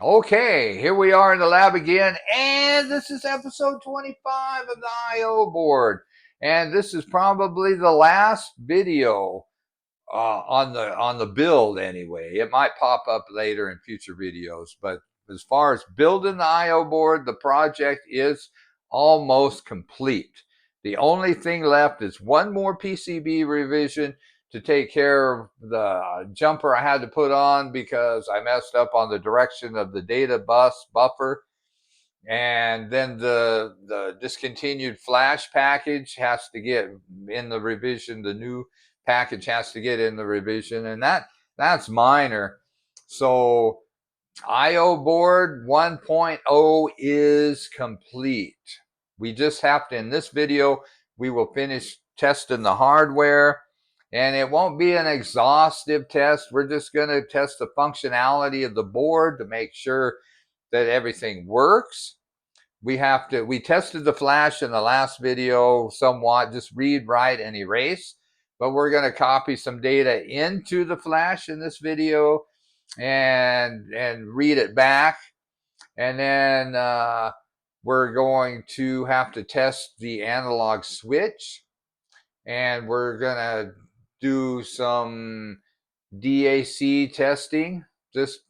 Okay, here we are in the lab again, and this is episode 25 of the I/O board. And this is probably the last video on the build anyway. It might pop up later in future videos, but as far as building the I/O board, the project is almost complete. The only thing left is one more PCB revision to take care of the jumper I had to put on because I messed up on the direction of the data bus buffer. And then the discontinued flash package has to get in the revision. The new package has to get in the revision, and that's minor. So IO board 1.0 is complete. We just have to, in this video, we will finish testing the hardware, and it won't be an exhaustive test. We're just going to test the functionality of the board to make sure that everything works. We tested the flash in the last video somewhat, just read, write, and erase. But we're going to copy some data into the flash in this video and read it back. And then we're going to have to test the analog switch. And we're going to do some DAC testing just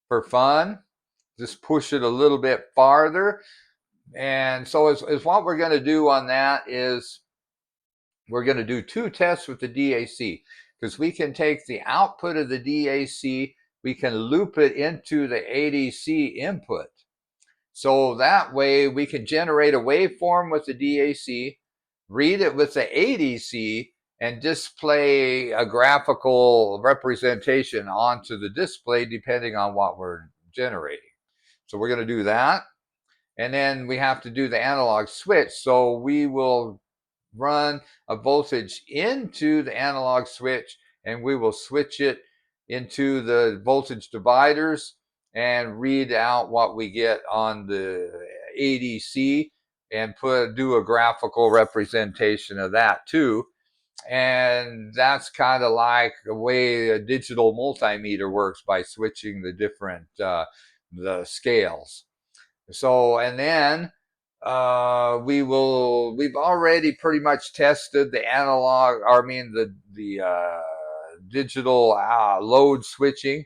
for fun. Just push it a little bit farther. And so is what we're going to do on that is we're going to do two tests with the DAC, because we can take the output of the DAC, we can loop it into the ADC input. So that way we can generate a waveform with the DAC, read it with the ADC, and display a graphical representation onto the display depending on what we're generating. So we're going to do that. And then we have to do the analog switch. So we will run a voltage into the analog switch, and we will switch it into the voltage dividers and read out what we get on the ADC and do a graphical representation of that too. And that's kind of like the way a digital multimeter works, by switching the different the scales. So, and then we've already pretty much tested the analog, the digital load switching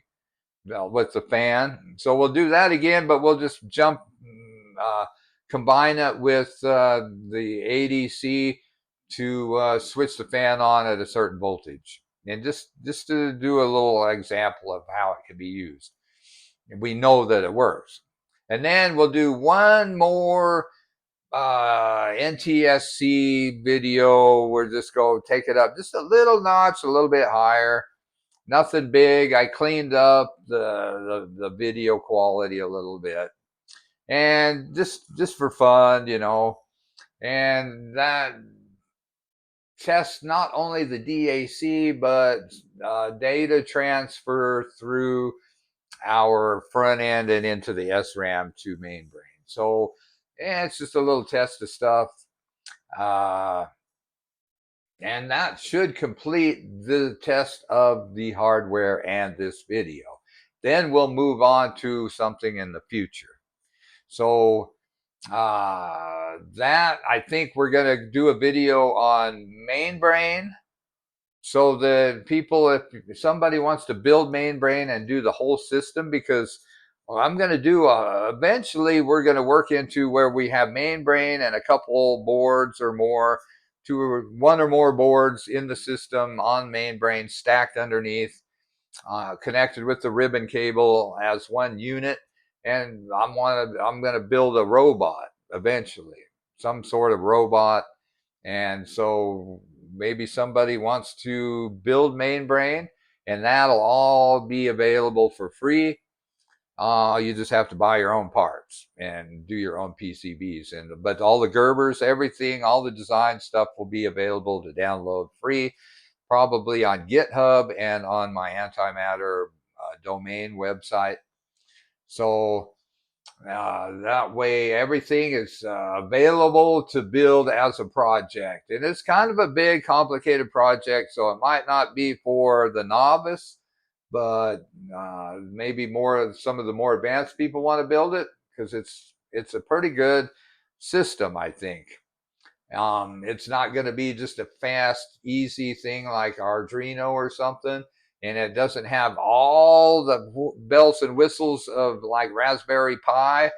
with the fan. So we'll do that again, but we'll just combine it with the ADC to switch the fan on at a certain voltage. And just to do a little example of how it can be used. And we know that it works. And then we'll do one more NTSC video. We'll just go take it up just a little notch, a little bit higher. Nothing big. I cleaned up the video quality a little bit. And just for fun, you know. And that tests not only the DAC, but data transfer through our front end and into the SRAM to mainbrain. So it's just a little test of stuff. And that should complete the test of the hardware and this video. Then we'll move on to something in the future. So that, I think we're going to do a video on mainbrain. So the people, if somebody wants to build mainbrain and do the whole system, because I'm going to do, eventually we're going to work into where we have mainbrain and a couple boards or more, one or more boards in the system on mainbrain stacked underneath, connected with the ribbon cable as one unit. And I'm going to build a robot eventually, some sort of robot. And so maybe somebody wants to build mainbrain, and that'll all be available for free. You just have to buy your own parts and do your own PCBs. But all the Gerbers, everything, all the design stuff will be available to download free, probably on GitHub and on my Antimatter domain website. So That way, everything is available to build as a project. And it's kind of a big, complicated project, so it might not be for the novice, but maybe more some of the more advanced people want to build it because it's a pretty good system, I think. It's not going to be just a fast, easy thing like Arduino or something. And it doesn't have all the bells and whistles of like Raspberry Pi,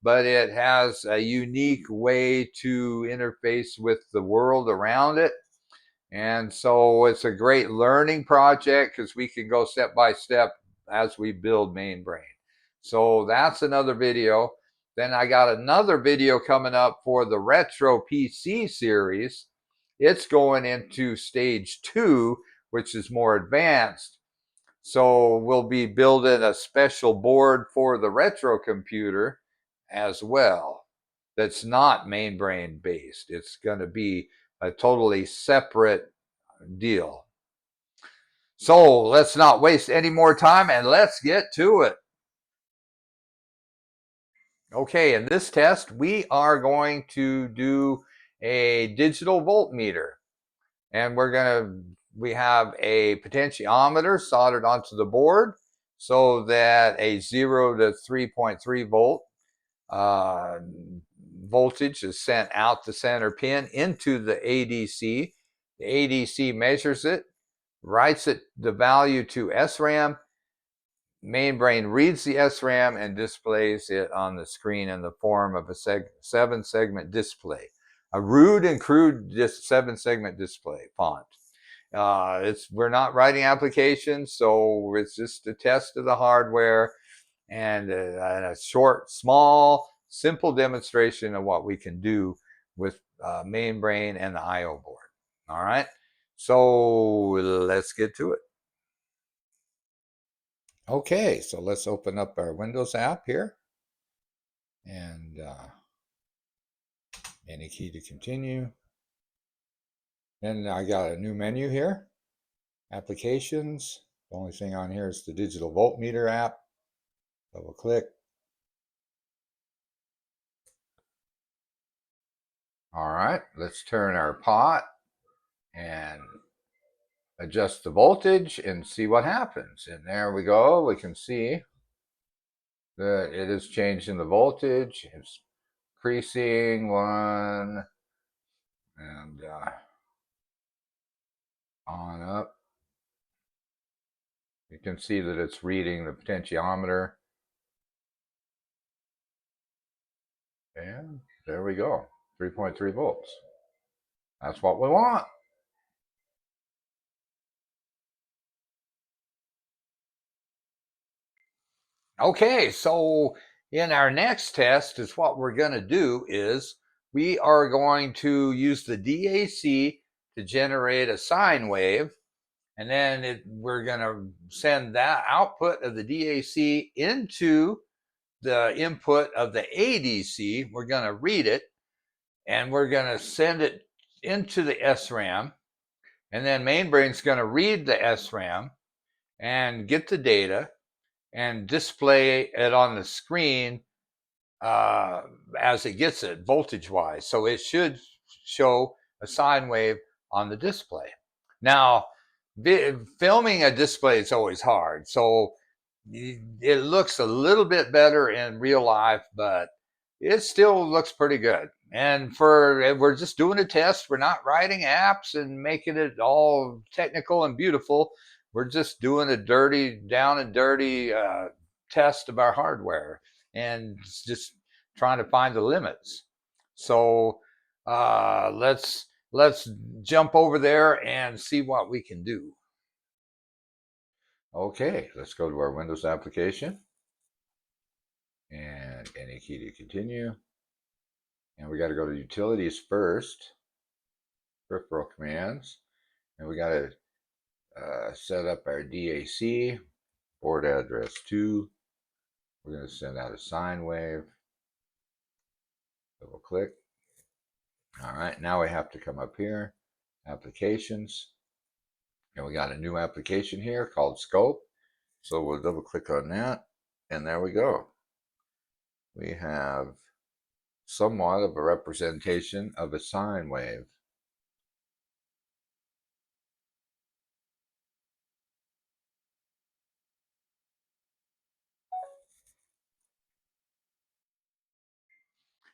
but it has a unique way to interface with the world around it. And so it's a great learning project because we can go step by step as we build MainBrain. So that's another video. Then I got another video coming up for the Retro PC series. It's going into stage 2, which is more advanced. So we'll be building a special board for the retro computer as well. That's not MainBrain based. It's going to be a totally separate deal. So let's not waste any more time and let's get to it. Okay, in this test, we are going to do a digital voltmeter. And we have a potentiometer soldered onto the board so that a 0 to 3.3 volt voltage is sent out the center pin into the ADC. The ADC measures it, writes the value to SRAM. MainBrain reads the SRAM and displays it on the screen in the form of a 7-segment display. A rude and crude 7-segment display font. We're not writing applications, so it's just a test of the hardware and a short, small, simple demonstration of what we can do with MainBrain and the I/O board. All right, so let's get to it. Okay, so let's open up our Windows app here and any key to continue. Then I got a new menu here, applications. The only thing on here is the digital voltmeter app. Double click. All right, let's turn our pot and adjust the voltage and see what happens. And there we go. We can see that it is changing the voltage. It's increasing 1 and on up. You can see that it's reading the potentiometer. And there we go, 3.3 volts. That's what we want. Okay, so in our next test is what we're going to do is we are going to use the DAC to generate a sine wave. And then we're going to send that output of the DAC into the input of the ADC. We're going to read it and we're going to send it into the SRAM. And then MainBrain's going to read the SRAM and get the data and display it on the screen as it gets it voltage wise. So it should show a sine wave on the display. Now, filming a display is always hard. So it looks a little bit better in real life, but it still looks pretty good. And we're just doing a test. We're not writing apps and making it all technical and beautiful. We're just doing a down and dirty test of our hardware and just trying to find the limits. So let's jump over there and see what we can do. Okay, let's go to our Windows application and any key to continue. And we got to go to utilities first, peripheral commands, and we got to set up our DAC, board address 2. We're going to send out a sine wave. Double click. All right, now we have to come up here, applications, and we got a new application here called Scope. So we'll double click on that, and there we go. we have somewhat of a representation of a sine wave.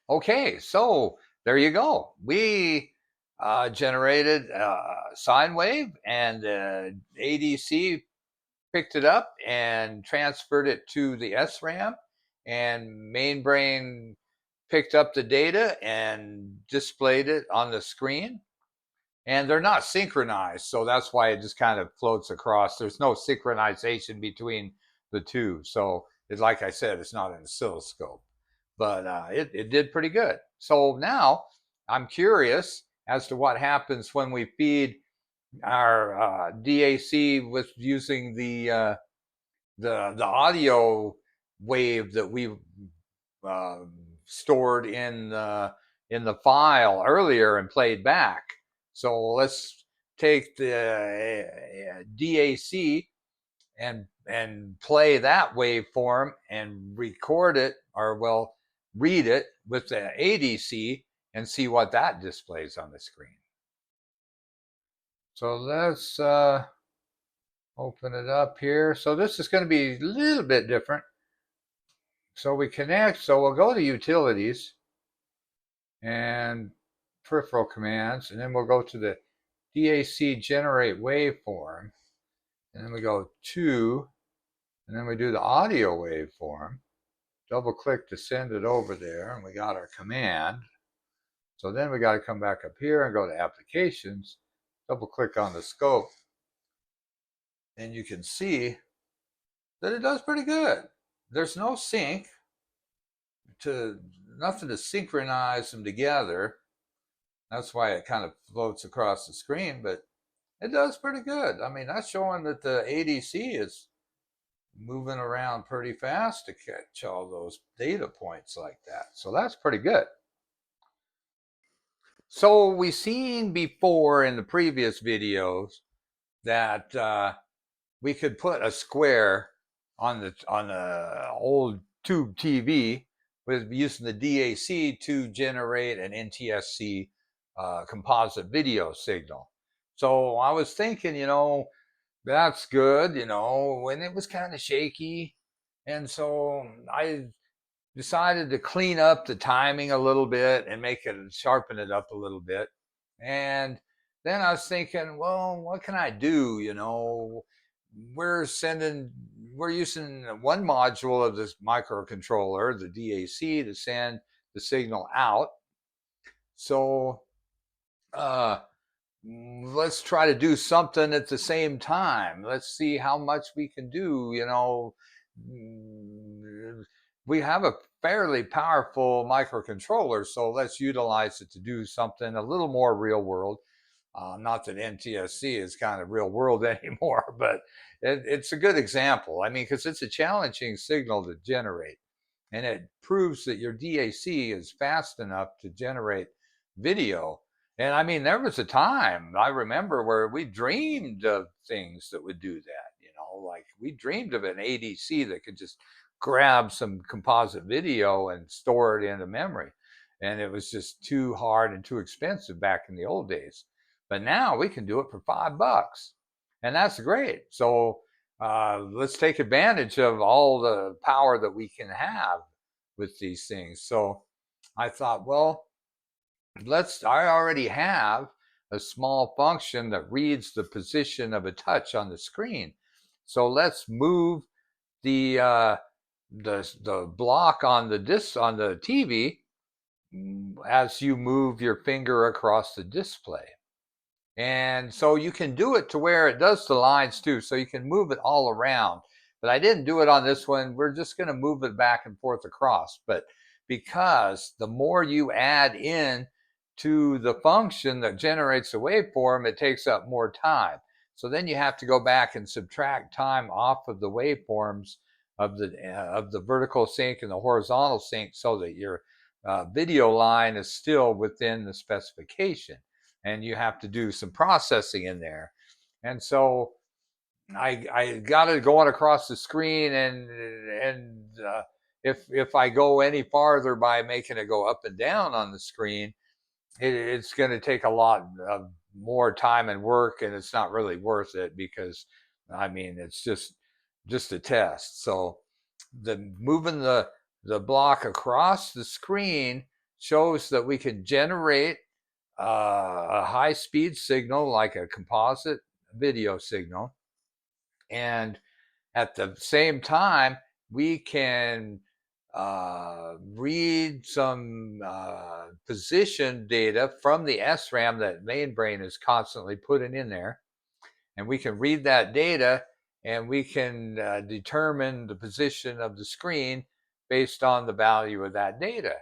Okay, so there you go. We generated a sine wave, and ADC picked it up and transferred it to the SRAM, and MainBrain picked up the data and displayed it on the screen. And they're not synchronized, so that's why it just kind of floats across. There's no synchronization between the two. So it's like I said, it's not an oscilloscope, but it did pretty good. So now I'm curious as to what happens when we feed our DAC with using the audio wave that we uh, stored in the file earlier and played back. So let's take the DAC and play that waveform and record it, or well, read it with the ADC and see what that displays on the screen. So let's open it up here. So this is going to be a little bit different. So we connect, so we'll go to utilities and peripheral commands, and then we'll go to the DAC generate waveform, and then we go to, and then we do the audio waveform, double click to send it over there, and we got our command. So then we got to come back up here and go to applications, double click on the scope, and you can see that it does pretty good. There's no sync, nothing to synchronize them together. That's why it kind of floats across the screen, but it does pretty good. I mean, that's showing that the ADC is moving around pretty fast to catch all those data points like that. So that's pretty good. So we've seen before in the previous videos that we could put a square on the old tube TV with using the DAC to generate an NTSC composite video signal. So I was thinking, that's good, when it was kind of shaky. And so I decided to clean up the timing a little bit and sharpen it up a little bit. And then I was thinking, well, what can I do? We're using one module of this microcontroller, the DAC, to send the signal out. So let's try to do something at the same time. Let's see how much we can do. We have a fairly powerful microcontroller, so let's utilize it to do something a little more real world. Not that NTSC is kind of real world anymore, but it's a good example. I mean, because it's a challenging signal to generate, and it proves that your DAC is fast enough to generate video. And I mean, there was a time I remember where we dreamed of things that would do that. Like we dreamed of an ADC that could just grab some composite video and store it into memory. And it was just too hard and too expensive back in the old days. But now we can do it for $5, and that's great. So let's take advantage of all the power that we can have with these things. So I thought, well, I already have a small function that reads the position of a touch on the screen. So let's move the block on the TV as you move your finger across the display. And so you can do it to where it does the lines too. So you can move it all around. But I didn't do it on this one. We're just going to move it back and forth across. But because the more you add in to the function that generates the waveform, it takes up more time. So then you have to go back and subtract time off of the waveforms of the vertical sync and the horizontal sync so that your video line is still within the specification. And you have to do some processing in there. And so I got it going across the screen, and if I go any farther by making it go up and down on the screen, it's going to take a lot of more time and work, and it's not really worth it because, I mean, it's just a test. So the moving the block across the screen shows that we can generate a high speed signal like a composite video signal, and at the same time we can read some position data from the SRAM that MainBrain is constantly putting in there. And we can read that data and we can determine the position of the screen based on the value of that data.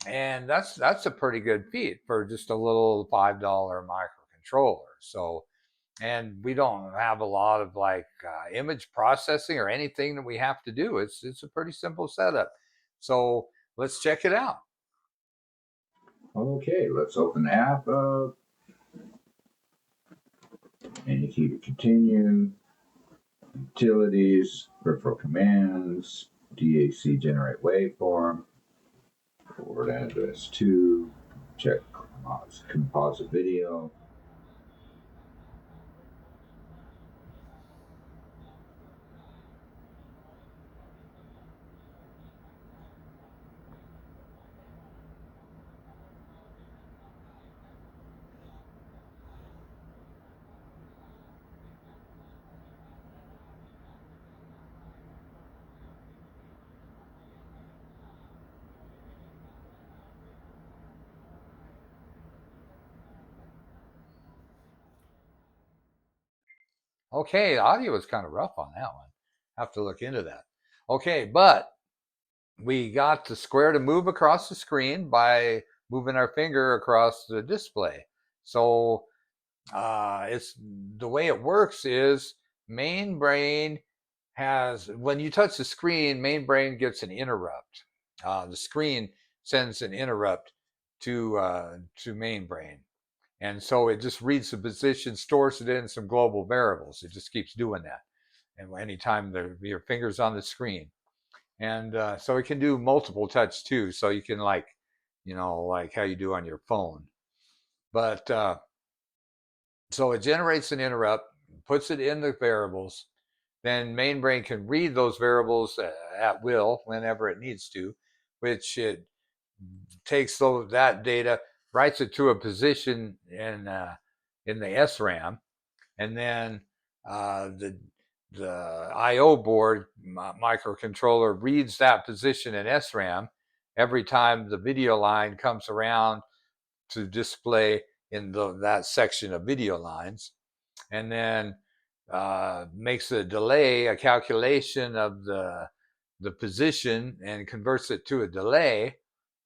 And that's a pretty good feat for just a little $5 microcontroller. So, and we don't have a lot of like image processing or anything that we have to do. It's a pretty simple setup. So let's check it out. Okay, let's open the app up. And you keep it continue. Utilities, peripheral commands, DAC generate waveform, forward address 2, check composite video. Okay, the audio was kind of rough on that one. Have to look into that. Okay, but we got the square to move across the screen by moving our finger across the display. So it's the way it works is MainBrain has, when you touch the screen, MainBrain gets an interrupt. The screen sends an interrupt to MainBrain. And so it just reads the position, stores it in some global variables. It just keeps doing that. And anytime your finger's on the screen. And so it can do multiple touch too. So you can like how you do on your phone. But so it generates an interrupt, puts it in the variables. Then MainBrain can read those variables at will whenever it needs to, which it takes that data, writes it to a position in the SRAM, and then the I/O board microcontroller reads that position in SRAM every time the video line comes around to display in that section of video lines, and then makes a delay, a calculation of the position, and converts it to a delay,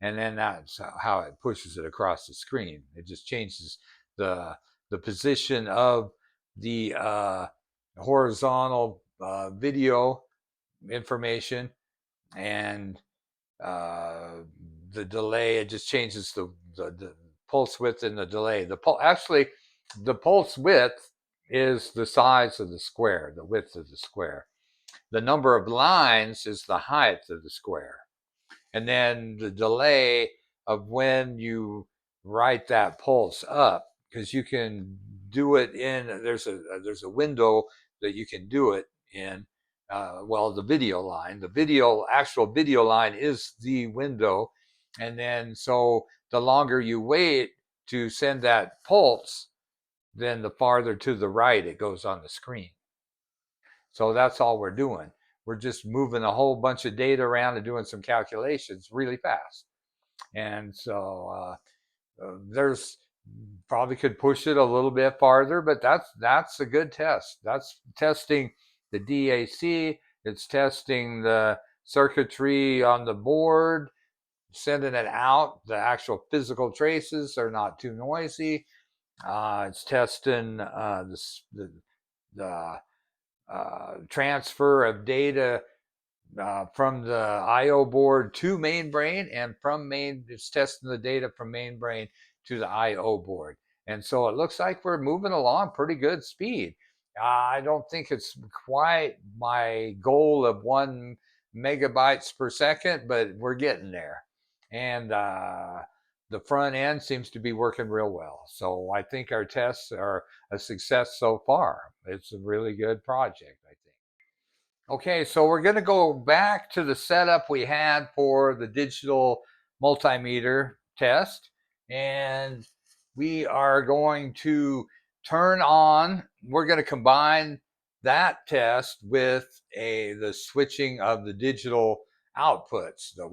and then that's how it pushes it across the screen. It just changes the position of the horizontal video information, and the delay. It just changes the pulse width and the delay. Actually, the pulse width is the size of the square, the width of the square. The number of lines is the height of the square. And then the delay of when you write that pulse up, because you can do it in, there's a window that you can do it in. The video line, actual video line is the window. And then so the longer you wait to send that pulse, then the farther to the right it goes on the screen. So that's all we're doing. We're just moving a whole bunch of data around and doing some calculations really fast. And so there's probably could push it a little bit farther, but that's a good test. That's testing the DAC. It's testing the circuitry on the board, sending it out. The actual physical traces are not too noisy. It's testing the transfer of data from the I/O board to MainBrain, and it's testing the data from MainBrain to the I/O board. And so it looks like we're moving along pretty good speed. I don't think it's quite my goal of 1 megabytes per second, but we're getting there. And the front end seems to be working real well. So I think our tests are a success so far. It's a really good project, I think. Okay, so we're going to go back to the setup we had for the digital multimeter test. And we are going to turn on, we're going to combine that test with the switching of the digital outputs, the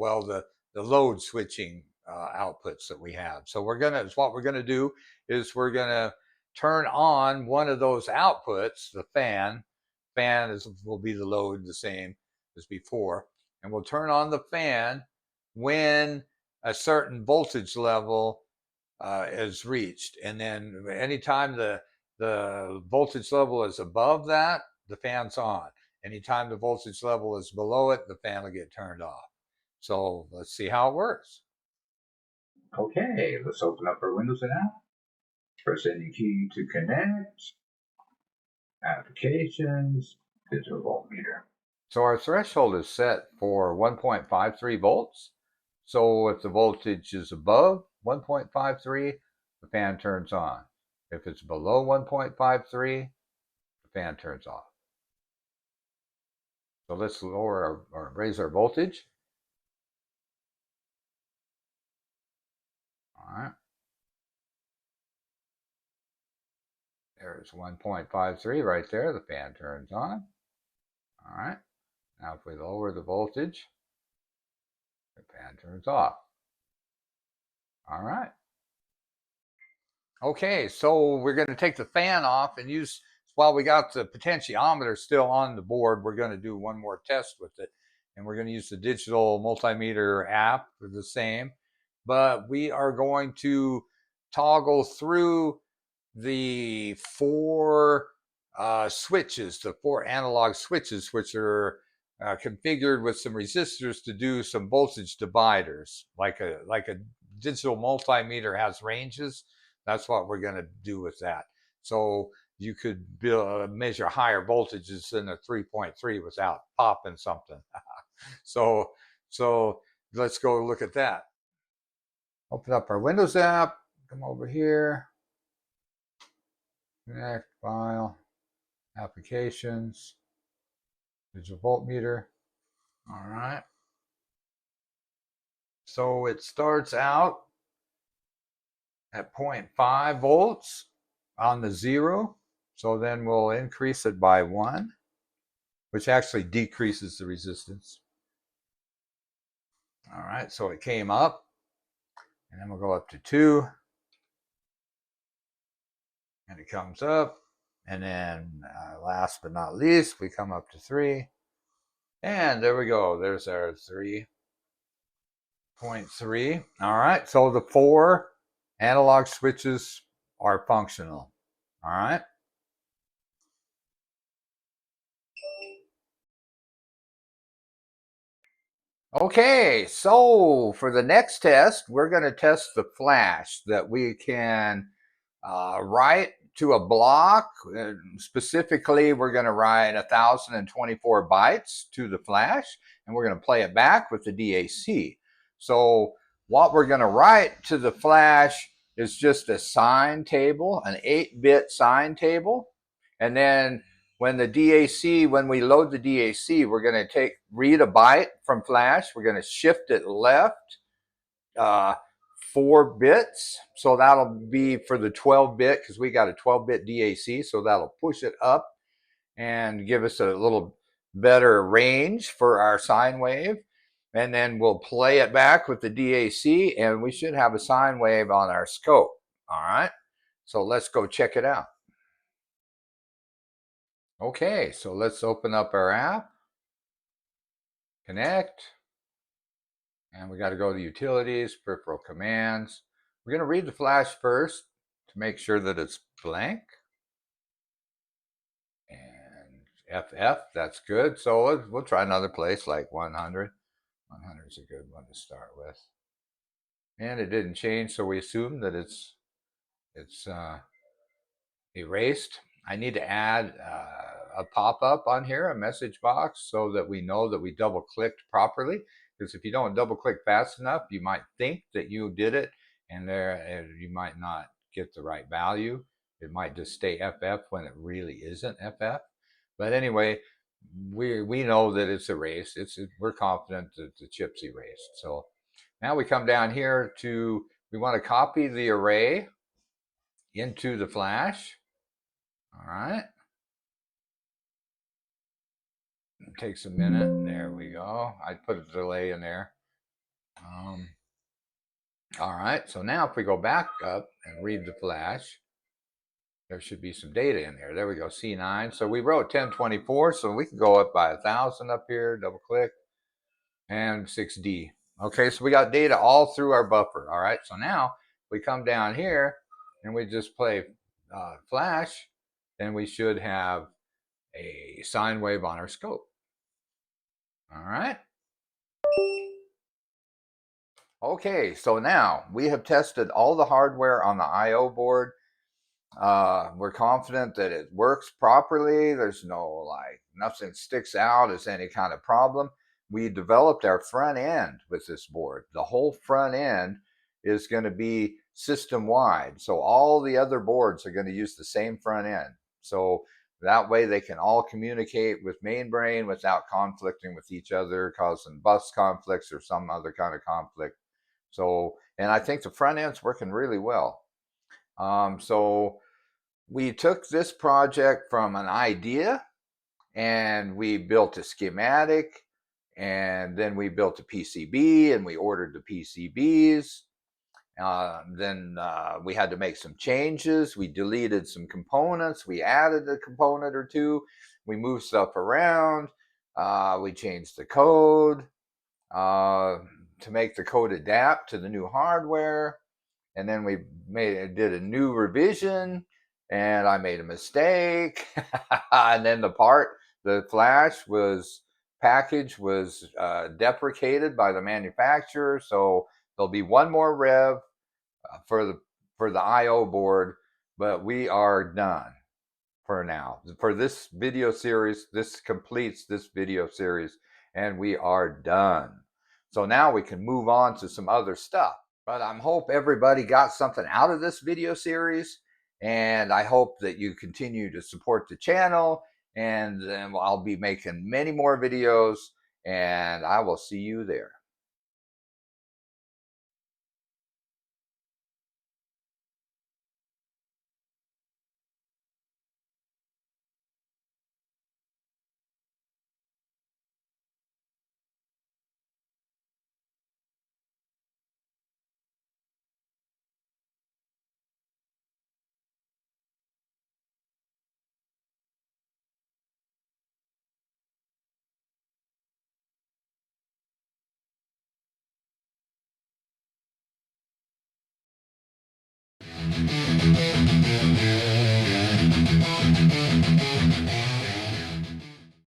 load switching outputs that we have. So what we're going to do is we're going to turn on one of those outputs, the fan will be the load the same as before, and we'll turn on the fan when a certain voltage level is reached, and then anytime the voltage level is above that, the fan's on. Anytime the voltage level is below it, the fan will get turned off. So let's see how it works. Okay, let's open up our Windows app. Press any key to connect. Applications, digital voltmeter. So our threshold is set for 1.53 volts. So if the voltage is above 1.53, the fan turns on. If it's below 1.53, the fan turns off. So let's lower or raise our voltage. All right. There's 1.53 right there. The fan turns on. All right. Now if we lower the voltage, the fan turns off. All right. Okay, so we're going to take the fan off and use, while we got the potentiometer still on the board, we're going to do one more test with it. And we're going to use the digital multimeter app for the same. But we are going to toggle through the four switches, the four analog switches, which are configured with some resistors to do some voltage dividers, like a digital multimeter has ranges. That's what we're going to do with that. So you could measure higher voltages than a 3.3 without popping something. so let's go look at that. Open up our Windows app. Come over here. Connect, file, applications, digital voltmeter. All right. So it starts out at 0.5 volts on the 0. So then we'll increase it by 1, which actually decreases the resistance. All right, so it came up, and then we'll go up to 2, and it comes up, and then last but not least, we come up to 3, and there we go. There's our 3.3. All right, so the 4 analog switches are functional. All right. Okay, so for the next test, we're going to test the flash that we can write to a block. Specifically, we're going to write 1,024 bytes to the flash, and we're going to play it back with the DAC. So what we're going to write to the flash is just a sign table, an 8-bit sign table, and then when we load the DAC, we're going to read a byte from flash. We're going to shift it left 4 bits. So that'll be for the 12-bit, because we got a 12-bit DAC. So that'll push it up and give us a little better range for our sine wave. And then we'll play it back with the DAC, and we should have a sine wave on our scope. All right. So let's go check it out. Okay, so let's open up our app, connect, and we got to go to utilities, peripheral commands. We're going to read the flash first to make sure that it's blank. And FF, that's good. So we'll try another place like 100. 100 is a good one to start with. And it didn't change, so we assume that it's erased. I need to add a pop-up on here, a message box, so that we know that we double-clicked properly. Because if you don't double-click fast enough, you might think that you did it, and you might not get the right value. It might just stay FF when it really isn't FF. But anyway, we know that it's erased. We're confident that the chip's erased. So now we come down here to, we want to copy the array into the flash. All right. It takes a minute. There we go. I put a delay in there. All right. So now if we go back up and read the flash, there should be some data in there. There we go, C9. So we wrote 1024, so we can go up by 1,000 up here, double click, and 6D. Okay, so we got data all through our buffer. All right, so now we come down here and we just play flash, and we should have a sine wave on our scope. All right. Okay, so now we have tested all the hardware on the I/O board. We're confident that it works properly. There's no, nothing sticks out as any kind of problem. We developed our front end with this board. The whole front end is going to be system wide. So all the other boards are going to use the same front end. So that way they can all communicate with MainBrain without conflicting with each other, causing bus conflicts or some other kind of conflict. So, and I think the front end's working really well. So we took this project from an idea, and we built a schematic, and then we built a PCB, and we ordered the PCBs. Then we had to make some changes. We deleted some components. We added a component or two. We moved stuff around. We changed the code to make the code adapt to the new hardware. And then we did a new revision, and I made a mistake. And then the flash package was deprecated by the manufacturer. So there'll be one more rev for the I/O board, but we are done for now. For this video series, this completes this video series, and we are done. So now we can move on to some other stuff. But I hope everybody got something out of this video series, and I hope that you continue to support the channel, and then I'll be making many more videos, and I will see you there.